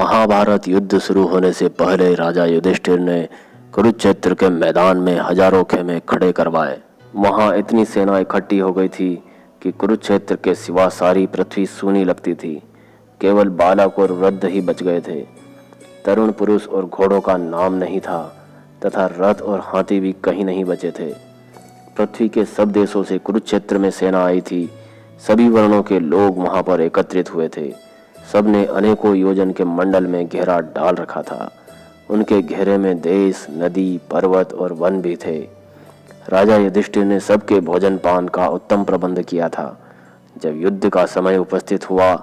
महाभारत युद्ध शुरू होने से पहले राजा युधिष्ठिर ने कुरुक्षेत्र के मैदान में हजारों खेमे खड़े करवाए। वहां इतनी सेना इकट्ठी हो गई थी कि कुरुक्षेत्र के सिवा सारी पृथ्वी सूनी लगती थी। केवल बालक और वृद्ध ही बच गए थे। तरुण पुरुष और घोड़ों का नाम नहीं था तथा रथ और हाथी भी कहीं नहीं बचे थे। पृथ्वी के सब देशों से कुरुक्षेत्र में सेना आई थी। सभी वर्णों के लोग वहां पर एकत्रित हुए थे। सबने अनेकों योजन के मंडल में घेरा डाल रखा था। उनके घेरे में देश, नदी, पर्वत और वन भी थे। राजा युधिष्ठिर ने सबके भोजन पान का उत्तम प्रबंध किया था। जब युद्ध का समय उपस्थित हुआ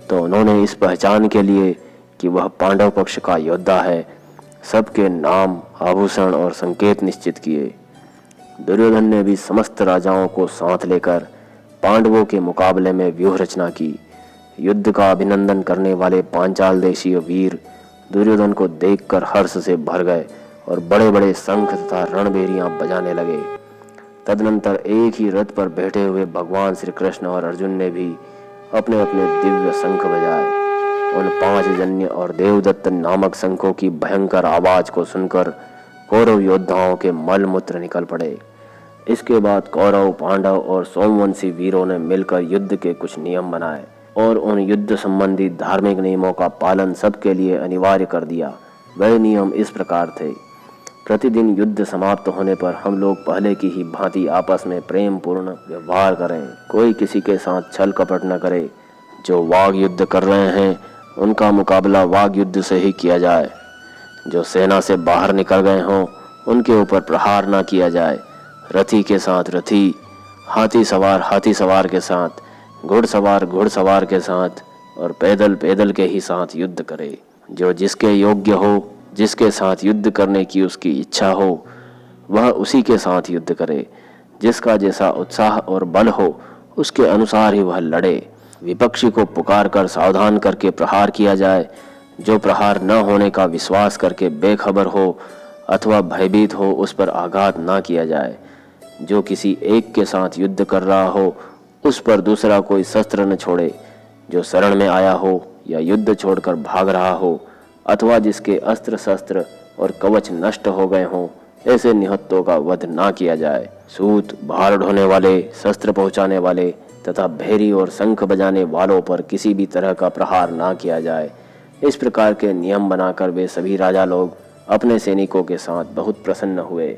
तो उन्होंने इस पहचान के लिए कि वह पांडव पक्ष का योद्धा है, सबके नाम, आभूषण और संकेत निश्चित किए। दुर्योधन ने भी समस्त राजाओं को साथ लेकर पांडवों के मुकाबले में व्यूह रचना की। युद्ध का अभिनंदन करने वाले पांचाल देशीय वीर दुर्योधन को देखकर हर्ष से भर गए और बड़े बड़े शंख तथा रणभेरियां बजाने लगे। तदनंतर एक ही रथ पर बैठे हुए भगवान श्री कृष्ण और अर्जुन ने भी अपने अपने दिव्य शंख बजाए। उन 5 जन्य और देवदत्त नामक शंखों की भयंकर आवाज को सुनकर कौरव योद्धाओं के मल मूत्र निकल पड़े। इसके बाद कौरव, पांडव और सोमवंशी वीरों ने मिलकर युद्ध के कुछ नियम बनाए और उन युद्ध संबंधी धार्मिक नियमों का पालन सबके लिए अनिवार्य कर दिया। वह नियम इस प्रकार थे। प्रतिदिन युद्ध समाप्त होने पर हम लोग पहले की ही भांति आपस में प्रेम पूर्ण व्यवहार करें। कोई किसी के साथ छल कपट न करे। जो वाग युद्ध कर रहे हैं उनका मुकाबला वाग युद्ध से ही किया जाए। जो सेना से बाहर निकल गए हों उनके ऊपर प्रहार न किया जाए। रथी के साथ रथी, हाथी सवार के साथ, घुड़सवार के साथ और पैदल के ही साथ युद्ध करे। जो जिसके योग्य हो, जिसके साथ युद्ध करने की उसकी इच्छा हो, वह उसी के साथ युद्ध करे। जिसका जैसा उत्साह और बल हो उसके अनुसार ही वह लड़े। विपक्षी को पुकार कर सावधान करके प्रहार किया जाए। जो प्रहार न होने का विश्वास करके बेखबर हो अथवा भयभीत हो उस पर आघात न किया जाए। जो किसी एक के साथ युद्ध कर रहा हो उस पर दूसरा कोई शस्त्र न छोड़े। जो शरण में आया हो या युद्ध छोड़कर भाग रहा हो अथवा जिसके अस्त्र शस्त्र और कवच नष्ट हो गए हों, ऐसे निहत्तों का वध ना किया जाए। सूत, भार ढोने वाले, शस्त्र पहुंचाने वाले तथा भेरी और शंख बजाने वालों पर किसी भी तरह का प्रहार ना किया जाए। इस प्रकार के नियम बनाकर वे सभी राजा लोग अपने सैनिकों के साथ बहुत प्रसन्न हुए।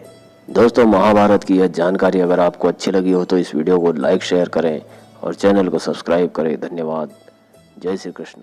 दोस्तों, महाभारत की यह जानकारी अगर आपको अच्छी लगी हो तो इस वीडियो को लाइक शेयर करें और चैनल को सब्सक्राइब करें। धन्यवाद। जय श्री कृष्ण।